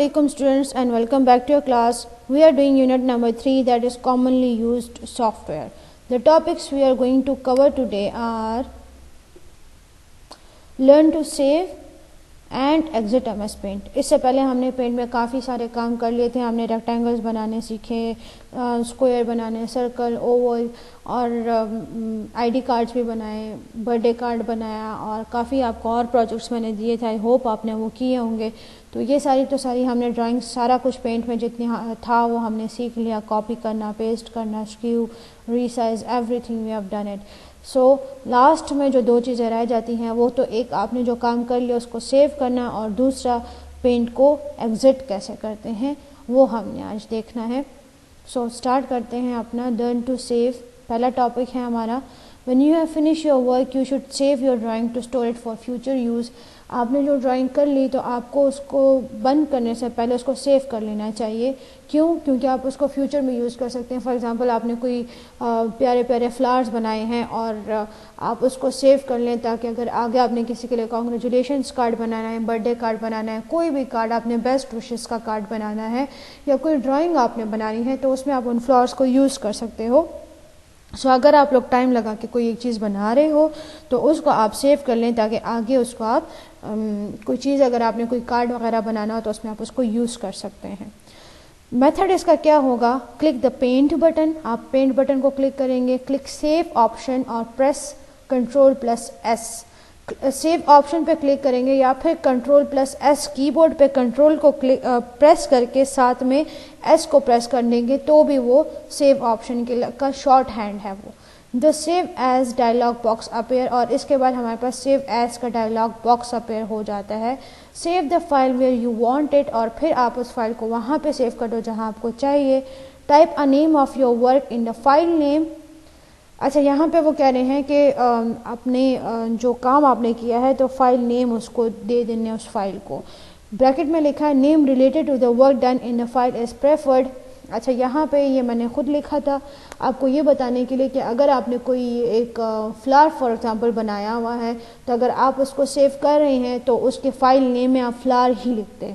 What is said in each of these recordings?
Welcome students and welcome back to your class. We are doing unit number 3, that is commonly used software. The topics we are going to cover today are learn to save and exit MS paint. इससे पहले हमने paint में काफ़ी सारे काम कर लिए थे। हमने रेक्टेंगल्स बनाने सीखे, स्क्वायर बनाने, सर्कल, ओवल और आईडी कार्ड्स भी बनाए, बर्थडे कार्ड बनाया और काफ़ी आपको और प्रोजेक्ट्स मैंने दिए थे। आई होप आपने वो किए होंगे। तो ये सारी हमने ड्राइंग सारा कुछ पेंट में जितनी था वो हमने सीख लिया। कॉपी करना, पेस्ट करना, skew, resize, everything we have done it. So last में जो दो चीज़ें रह जाती हैं वो तो एक आपने जो काम कर लिया उसको सेव करना और दूसरा पेंट को एग्जिट कैसे करते हैं वो हमने आज देखना है। सो स्टार्ट करते हैं अपना लर्न टू सेव। पहला टॉपिक है हमारा when you have finish your work you should save your drawing to store it for future use. आपने जो ड्राइंग कर ली तो आपको उसको बंद करने से पहले उसको सेव कर लेना चाहिए। क्यों? क्योंकि आप उसको फ्यूचर में यूज़ कर सकते हैं। फॉर एग्जांपल आपने कोई प्यारे प्यारे फ्लावर्स बनाए हैं और आप उसको सेव कर लें ताकि अगर आगे आपने किसी के लिए कॉन्ग्रेचुलेशंस कार्ड बनाना है, बर्थडे कार्ड बनाना है, कोई भी कार्ड आपने बेस्ट विशेस का कार्ड बनाना है या कोई ड्राइंग आपने बनानी है तो उसमें आप उन फ्लावर्स को यूज़ कर सकते हो। सो अगर आप लोग टाइम लगा के कोई एक चीज़ बना रहे हो तो उसको आप सेव कर लें ताकि आगे उसको आप कोई चीज़ अगर आपने कोई कार्ड वगैरह बनाना हो तो उसमें आप उसको यूज़ कर सकते हैं। मेथड इसका क्या होगा? Click the paint button. आप पेंट बटन को क्लिक करेंगे, क्लिक सेव ऑप्शन और प्रेस Ctrl+S। सेव ऑप्शन पे क्लिक करेंगे या फिर Ctrl+S कीबोर्ड पे कंट्रोल को प्रेस करके साथ में S को प्रेस कर देंगे तो भी वो सेव ऑप्शन का शॉर्ट हैंड है वो। The save as dialog box appear और इसके बाद हमारे पास सेव एज का डायलॉग बॉक्स अपेयर हो जाता है। Save the file where you want it और फिर आप उस फाइल को वहाँ पे सेव कर दो जहाँ आपको चाहिए। Type a name of your work in the file name. अच्छा, यहाँ पे वो कह रहे हैं कि अपने जो काम आपने किया है तो फाइल नेम उसको दे देने उस फाइल को। ब्रैकेट में लिखा है name related to the work done in the file is preferred. अच्छा, यहाँ पे ये मैंने खुद लिखा था आपको ये बताने के लिए कि अगर आपने कोई एक फ्लावर फॉर एग्जांपल बनाया हुआ है तो अगर आप उसको सेव कर रहे हैं तो उसके फाइल नेम में आप फ्लावर ही लिखते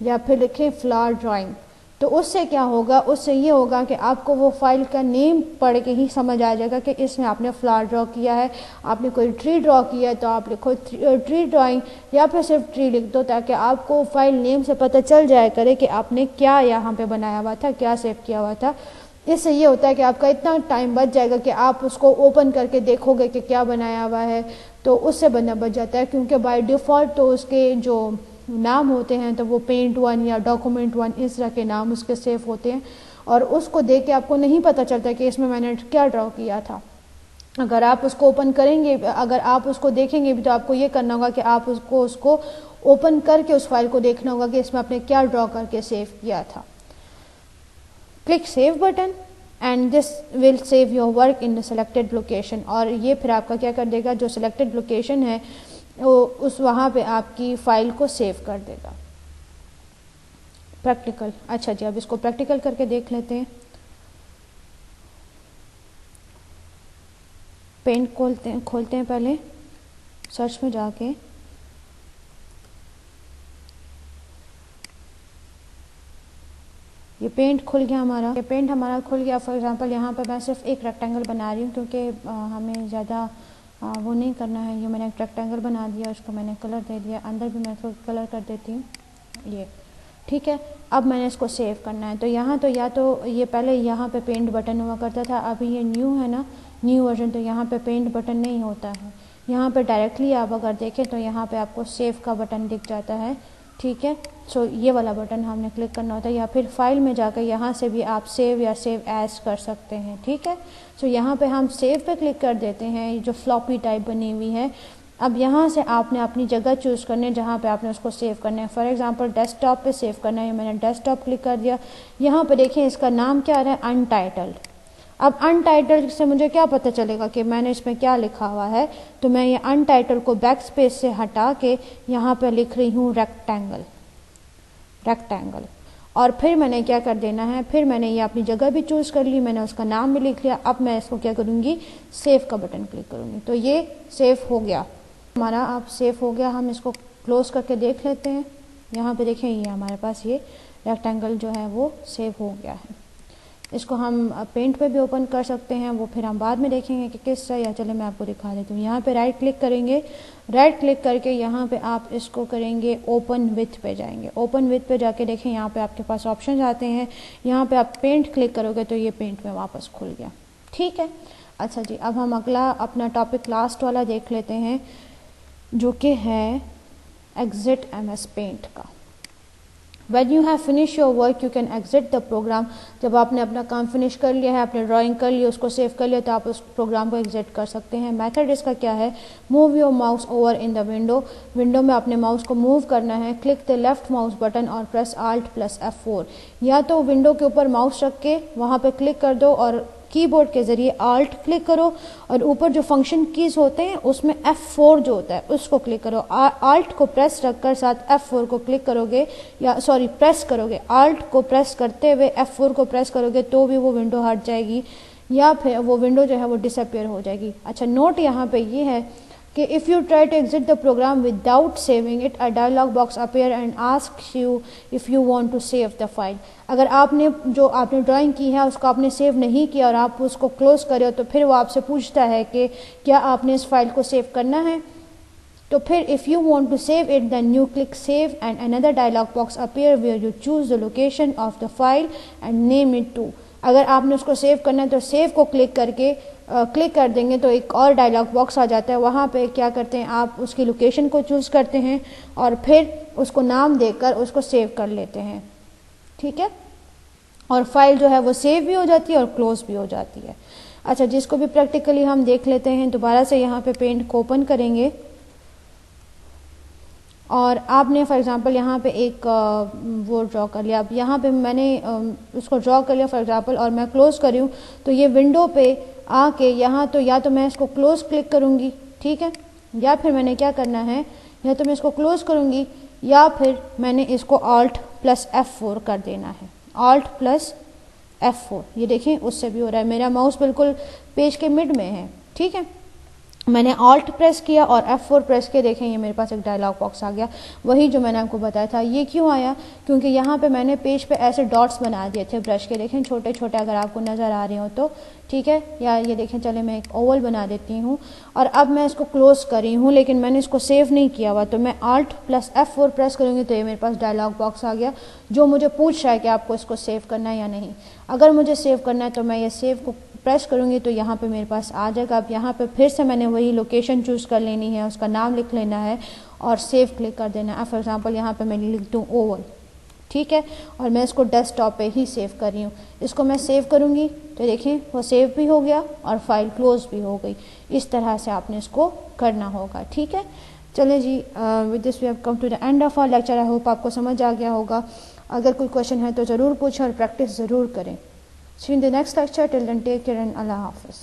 या फिर लिखें फ्लावर ड्राइंग। तो उससे क्या होगा? उससे ये होगा कि आपको वो फाइल का नेम पढ़ के ही समझ आ जाएगा कि इसमें आपने फ्लावर ड्रॉ किया है। आपने कोई ट्री ड्रॉ किया है तो आप लिखो ट्री ड्राइंग या फिर सिर्फ ट्री लिख दो ताकि आपको फाइल नेम से पता चल जाए करे कि आपने क्या यहाँ पे बनाया हुआ था, क्या सेव किया हुआ था। इससे ये होता है कि आपका इतना टाइम बच जाएगा कि आप उसको ओपन करके देखोगे कि क्या बनाया हुआ है, तो उससे बनना बच जाता है। क्योंकि बाय डिफ़ॉल्ट तो उसके जो नाम होते हैं तो वो पेंट1 या डॉक्यूमेंट1 इस तरह के नाम उसके सेव होते हैं और उसको देख के आपको नहीं पता चलता कि इसमें मैंने क्या ड्रॉ किया था। अगर आप उसको ओपन करेंगे, अगर आप उसको देखेंगे भी तो आपको ये करना होगा कि आप उसको ओपन करके उस फाइल को देखना होगा कि इसमें आपने क्या ड्रॉ करके सेव किया था। Click save button and this will save your work in the selected location और ये फिर आपका क्या कर देगा, जो सिलेक्टेड लोकेशन है वो उस वहाँ पे आपकी फ़ाइल को सेव कर देगा। प्रैक्टिकल। अच्छा जी, अब इसको प्रैक्टिकल करके देख लेते हैं। पेंट खोलते हैं पहले सर्च में जाके। ये पेंट खुल गया हमारा। ये पेंट हमारा खुल गया। फॉर एग्जांपल यहाँ पर मैं सिर्फ एक रेक्टेंगल बना रही हूँ क्योंकि हमें ज़्यादा वो नहीं करना है। ये मैंने एक रेक्टेंगल बना दिया, उसको मैंने कलर दे दिया, अंदर भी मैं इसको कलर कर देती हूँ ये, ठीक है। अब मैंने इसको सेव करना है तो यहाँ तो या तो ये पहले यहाँ पे पेंट बटन हुआ करता था, अभी ये न्यू है ना, न्यू वर्जन, तो यहाँ पे पेंट बटन नहीं होता है। यहाँ पे डायरेक्टली आप अगर देखें तो यहाँ पे आपको सेव का बटन दिख जाता है, ठीक है। सो ये वाला बटन हमने क्लिक करना होता है या फिर फाइल में जाकर यहाँ से भी आप सेव या सेव एज कर सकते हैं, ठीक है। सो यहाँ पे हम सेव पे क्लिक कर देते हैं जो फ्लॉपी टाइप बनी हुई है। अब यहाँ से आपने अपनी जगह चूज़ करनी है जहाँ पे आपने उसको सेव करना है। फॉर एग्जांपल डेस्कटॉप पे सेव करना है, मैंने डेस्कटॉप क्लिक कर दिया। यहाँ पे देखें इसका नाम क्या आ रहा है, अनटाइटल्ड। अब अनटाइटल्ड से मुझे क्या पता चलेगा कि मैंने इसमें क्या लिखा हुआ है, तो मैं ये अनटाइटल्ड को बैक स्पेस से हटा के यहाँ पे लिख रही हूँ रेक्टेंगल और फिर मैंने क्या कर देना है, फिर मैंने ये अपनी जगह भी चूज़ कर ली, मैंने उसका नाम भी लिख लिया। अब मैं इसको क्या करूँगी, सेव का बटन क्लिक करूँगी तो ये सेव हो गया हमारा। अब सेव हो गया, हम इसको क्लोज करके देख लेते हैं। यहाँ पे देखें ये हमारे पास ये रेक्टेंगल जो है वो सेव हो गया है। इसको हम पेंट पे भी ओपन कर सकते हैं, वो फिर हम बाद में देखेंगे कि किस तरह। या चले मैं आपको दिखा देती हूँ। यहाँ पे राइट क्लिक करेंगे, राइट क्लिक करके यहाँ पे आप इसको करेंगे ओपन विथ पे जाएंगे। ओपन विथ पे जाके देखें यहाँ पे आपके पास ऑप्शन आते हैं, यहाँ पे आप पेंट क्लिक करोगे तो ये पेंट में वापस खुल गया। ठीक है, अच्छा जी, अब हम अगला अपना टॉपिक लास्ट वाला देख लेते हैं जो कि है एग्जिट MS पेंट का। When you have finished your work, you can exit the program। जब आपने अपना काम फिनिश कर लिया है, आपने ड्राइंग कर ली, उसको सेव कर लिया, तो आप उस प्रोग्राम को एग्जिट कर सकते हैं। मेथड इसका क्या है, move your mouse over in the window. Window में अपने माउस को मूव करना है। Click the left mouse button और प्रेस Alt+F4। या तो विंडो के ऊपर माउस रख के वहाँ पे क्लिक कर दो और कीबोर्ड के ज़रिए Alt क्लिक करो, और ऊपर जो फंक्शन कीज होते हैं उसमें F4 जो होता है उसको क्लिक करो। Alt को प्रेस रखकर साथ F4 को क्लिक करोगे, या सॉरी प्रेस करोगे, Alt को प्रेस करते हुए F4 को प्रेस करोगे तो भी वो विंडो हट जाएगी, या फिर वो विंडो जो है वो डिसअपियर हो जाएगी। अच्छा, नोट यहाँ पे ये है कि if you try to exit the program without saving it, a dialog box appear and asks you if you want to save the file. अगर आपने ड्राइंग की है उसको आपने सेव नहीं किया और आप उसको क्लोज करे हो, तो फिर वो आपसे पूछता है कि क्या आपने इस फाइल को सेव करना है। तो फिर if you want to save it then you click save and another dialog box appear where you choose the location of the file and name it to. अगर आपने उसको सेव करना है तो सेव को क्लिक करके क्लिक कर देंगे तो एक और डायलॉग बॉक्स आ जाता है। वहाँ पे क्या करते हैं, आप उसकी लोकेशन को चूज़ करते हैं और फिर उसको नाम देकर उसको सेव कर लेते हैं। ठीक है, और फाइल जो है वो सेव भी हो जाती है और क्लोज भी हो जाती है। अच्छा, जिसको भी प्रैक्टिकली हम देख लेते हैं। दोबारा से यहाँ पे पेंट को ओपन करेंगे और आपने फॉर एग्जांपल यहाँ पे एक वो ड्रॉ कर लिया। अब यहाँ पे मैंने उसको ड्रॉ कर लिया फॉर एग्जांपल, और मैं क्लोज करी हूँ तो ये विंडो पे आके यहाँ तो या तो मैं इसको क्लोज क्लिक करूँगी, ठीक है, या फिर मैंने क्या करना है, या तो मैं इसको क्लोज करूँगी या फिर मैंने इसको Alt+F4 कर देना है। Alt+F4, ये देखें उससे भी हो रहा है। मेरा माउस बिल्कुल पेज के मिड में है। ठीक है, मैंने Alt प्रेस किया और F4 प्रेस के देखें ये मेरे पास एक डायलॉग बॉक्स आ गया, वही जो मैंने आपको बताया था। ये क्यों आया, क्योंकि यहाँ पे मैंने पेज पे ऐसे डॉट्स बना दिए थे ब्रश के, देखें छोटे छोटे, अगर आपको नज़र आ रहे हो तो। ठीक है, या ये देखें, चले मैं एक ओवल बना देती हूँ और अब मैं इसको क्लोज करी हूँ लेकिन मैंने इसको सेव नहीं किया हुआ, तो मैं Alt+F4 प्रेस करूँगी तो ये मेरे पास डायलॉग बॉक्स आ गया जो मुझे पूछ रहा है कि आपको इसको सेव करना है या नहीं। अगर मुझे सेव करना है तो मैं ये सेव को प्रेस करूँगी तो यहाँ पे मेरे पास आ जाएगा। अब यहाँ पे फिर से मैंने वही लोकेशन चूज़ कर लेनी है, उसका नाम लिख लेना है और सेव क्लिक कर देना है। फॉर एग्जांपल यहाँ पे मैं लिख दूँ ओवल, ठीक है, और मैं इसको डेस्कटॉप पे ही सेव कर रही हूँ। इसको मैं सेव करूँगी तो देखें वो सेव भी हो गया और फाइल क्लोज भी हो गई। इस तरह से आपने इसको करना होगा। ठीक है, चलिए जी, with this we have come to the end of our lecture. I hope आपको समझ आ गया होगा। अगर कोई क्वेश्चन है तो ज़रूर पूछें और प्रैक्टिस ज़रूर करें। See you in the next lecture. Till then, take care and Allah Hafiz.